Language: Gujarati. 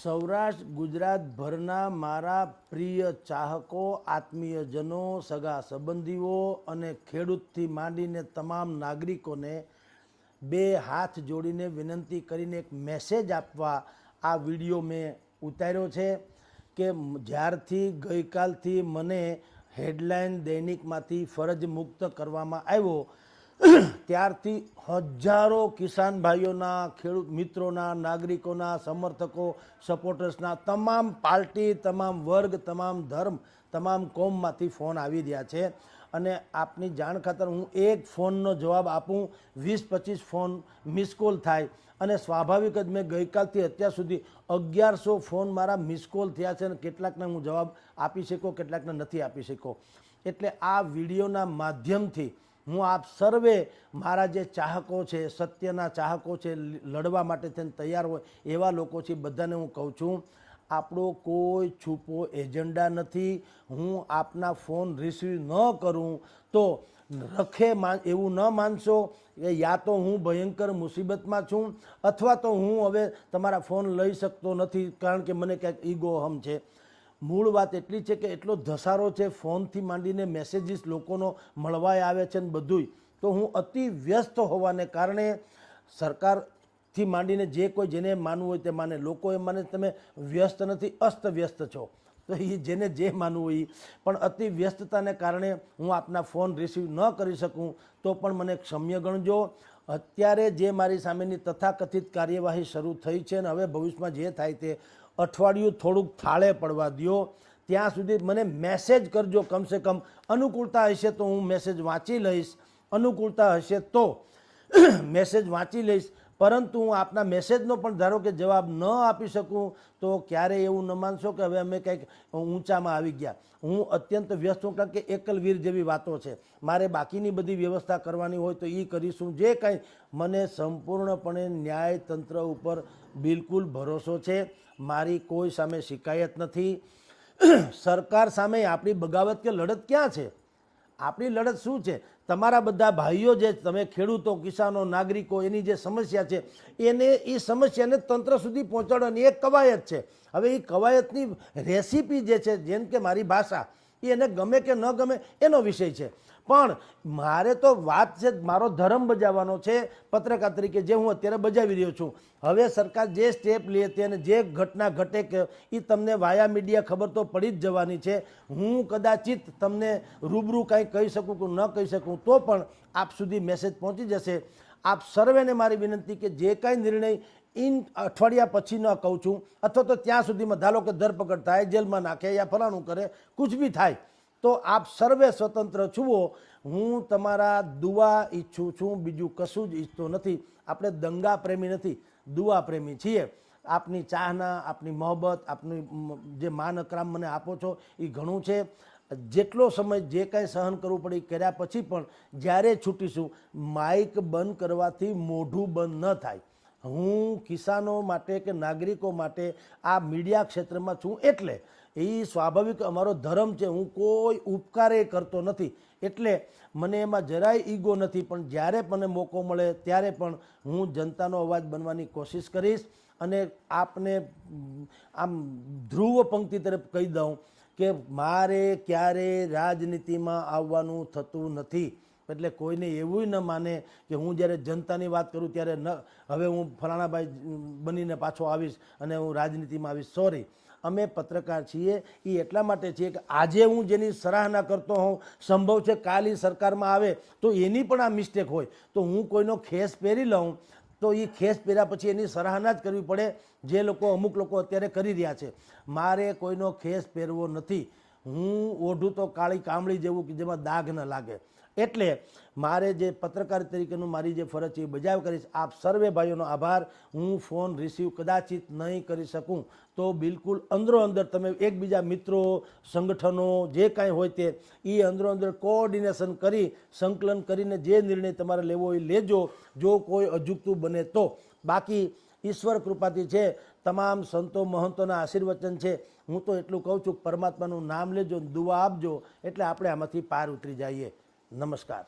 સૌરાષ્ટ્ર ગુજરાતભરના મારા પ્રિય ચાહકો, આત્મીયજનો, સગા સંબંધીઓ અને ખેડૂતથી માંડીને તમામ નાગરિકોને બે હાથ જોડીને વિનંતી કરીને એક મેસેજ આપવા આ વિડીયો મેં ઉતાર્યો છે કે જ્યારથી ગઈકાલથી મને હેડલાઇન દૈનિકમાંથી ફરજ મુક્ત કરવામાં આવ્યો ત્યારથી હજારો કિસાન ભાઈઓના, ખેડૂત મિત્રોના, નાગરિકોના, સમર્થકો, સપોર્ટર્સના, તમામ પાર્ટી, તમામ વર્ગ, તમામ ધર્મ, તમામ કોમમાંથી ફોન આવી રહ્યા છે. અને આપની જાણ ખાતર હું એક ફોનનો જવાબ આપું 20-25 ફોન મિસકોલ થાય અને સ્વાભાવિક જ મેં ગઈકાલથી અત્યાર સુધી 1100 ફોન મારા મિસકોલ થયા છે અને કેટલાકને હું જવાબ આપી શક્યો, કેટલાકને નથી આપી શક્યો. એટલે આ વિડીયોના માધ્યમથી હું આપ સર્વે મારા જે ચાહકો છે, સત્યના ચાહકો છે, લડવા માટે થઈને તૈયાર હોય એવા લોકો છે, બધાને હું કહું છું આપણો કોઈ છુપો એજન્ડા નથી. હું આપના ફોન રિસીવ ન કરું તો રખે એવું ન માનશો કે યા તો હું ભયંકર મુસીબતમાં છું અથવા તો હું હવે તમારા ફોન લઈ શકતો નથી કારણ કે મને ક્યાંક ઈગો હમ છે. મૂળ વાત એટલી છે કે એટલો ધસારો છે ફોનથી માંડીને મેસેજીસ લોકોનો મળવાય આવે છે ને બધુંય. તો હું અતિ વ્યસ્ત હોવાને કારણે સરકારથી માંડીને જે કોઈ જેને માનવું હોય તે માને, લોકો એમ માને તમે વ્યસ્ત નથી, અસ્તવ્યસ્ત છો. તો એ જેને જે માનવું હોય પણ અતિ વ્યસ્તતાને કારણે હું આપના ફોન રિસીવ ન કરી શકું તો પણ મને ક્ષમ્ય ગણજો. અત્યારે જે મારી સામેની તથાકથિત કાર્યવાહી શરૂ થઈ છે અને હવે ભવિષ્યમાં જે થાય તે અઠવાડિયું થોડુંક થાળે પડવા દો. ત્યાં સુધી મને મેસેજ કરજો. કમસે કમ અનુકૂળતા હશે તો હું મેસેજ વાંચી લઈશ, અનુકૂળતા હશે તો મેસેજ વાંચી લઈશ. પરંતુ હું આપના મેસેજનો પણ ધારો કે જવાબ ન આપી શકું તો ક્યારેય એવું ન માનશો કે હવે અમે કંઈક ઊંચામાં આવી ગયા. હું અત્યંત વ્યસ્ત છું કારણ કે એકલવીર જેવી વાતો છે. મારે બાકીની બધી વ્યવસ્થા કરવાની હોય તો એ કરીશું. જે કાંઈ મને સંપૂર્ણપણે ન્યાયતંત્ર ઉપર બિલકુલ ભરોસો છે. મારી કોઈ સામે શિકાયત નથી. સરકાર સામે આપણી બગાવત કે લડત ક્યાં છે? આપણી લડત શું છે? તમારા બધા ભાઈઓ જે તમે ખેડૂતો, કિસાનો, નાગરિકો, એની જે સમસ્યા છે એને એ સમસ્યાને તંત્ર સુધી પહોંચાડવાની એક કવાયત છે. હવે એ કવાયતની રેસીપી જે છે, જેમ કે મારી ભાષા એ એને ગમે કે ન ગમે એનો વિષય છે. પણ મારે તો વાત છે, મારો ધર્મ બજાવવાનો છે પત્રકાર તરીકે, જે હું અત્યારે બજાવી રહ્યો છું. હવે સરકાર જે સ્ટેપ લે તે અને જે ઘટના ઘટે કે એ તમને વાયા મીડિયા ખબર તો પડી જ જવાની છે. હું કદાચિત તમને રૂબરૂ કાંઈ કહી શકું કે ન કહી શકું તો પણ આપ સુધી મેસેજ પહોંચી જશે. આપ સર્વેને મારી વિનંતી કે જે કાંઈ નિર્ણય અઠવાડિયા પછી ન કહું છું અથવા તો ત્યાં સુધીમાં ધારો કે ધરપકડ થાય, જેલમાં નાખે યા ફલાણું કરે, કુછ બી થાય તો આપ સર્વે સ્વતંત્ર છુઓ. હું તમારા દુઆ ઈચ્છું છું, બીજું કશું જ ઈચ્છતો નથી. આપણે દંગા પ્રેમી નથી, દુઆ પ્રેમી છીએ. આપની ચાહના, આપની મોહબ્બત, આપની જે માન અકરામ મને આપો છો એ ઘણું છે. જેટલો સમય જે કાંઈ સહન કરવું પડે એ કર્યા પછી પણ જ્યારે છૂટીશું માઇક બંધ કરવાથી મોઢું બંધ ન થાય. હું કિસાનો માટે કે નાગરિકો માટે આ મીડિયા ક્ષેત્રમાં છું એટલે એ સ્વાભાવિક અમારો ધર્મ છે. હું કોઈ ઉપકારે કરતો નથી એટલે મને એમાં જરાય ઈગો નથી. પણ જ્યારે મને મોકો મળે ત્યારે પણ હું જનતાનો અવાજ બનવાની કોશિશ કરીશ. અને આપને આમ ધ્રુવ પંક્તિ તરફ કહી દઉં કે મારે ક્યારે રાજનીતિમાં આવવાનું થતું નથી. એટલે કોઈને એવું ન માને કે હું જ્યારે જનતાની વાત કરું ત્યારે ન હવે હું ફલાણાભાઈ બનીને પાછો આવીશ અને હું રાજનીતિમાં આવીશ. સોરી, અમે પત્રકાર છીએ. એ એટલા માટે છીએ કે આજે હું જેની સરાહના કરતો હોઉં, સંભવ છે કાલ એ સરકારમાં આવે તો એની પણ આ મિસ્ટેક હોય તો હું કોઈનો ખેસ પહેરી લઉં તો એ ખેસ પહેર્યા પછી એની સરાહના જ કરવી પડે, જે લોકો અમુક લોકો અત્યારે કરી રહ્યા છે. મારે કોઈનો ખેસ પહેરવો નથી. હું ઓઢું તો કાળી કામળી જેવું કે જેમાં દાગ ન લાગે. એટલે મારે જે પત્રકાર તરીકેનું મારી જે ફરજ છે એ બજાવ કરીશ. આપ સર્વે ભાઈઓનો આભાર. હું ફોન રિસીવ કદાચિત નહીં કરી શકું તો બિલકુલ અંદરો અંદર તમે એકબીજા મિત્રો, સંગઠનો જે કાંઈ હોય તે એ અંદરો અંદર કોઓર્ડિનેશન કરી, સંકલન કરીને જે નિર્ણય તમારે લેવો એ લેજો, જો કોઈ અજુગતું બને તો. બાકી ઈશ્વર કૃપાથી છે, તમામ સંતો મહંતોના આશીર્વચન છે. હું તો એટલું કહું છું પરમાત્માનું નામ લેજો, દુઆ આપજો એટલે આપણે આમાંથી પાર ઉતરી જઈએ. નમસ્કાર.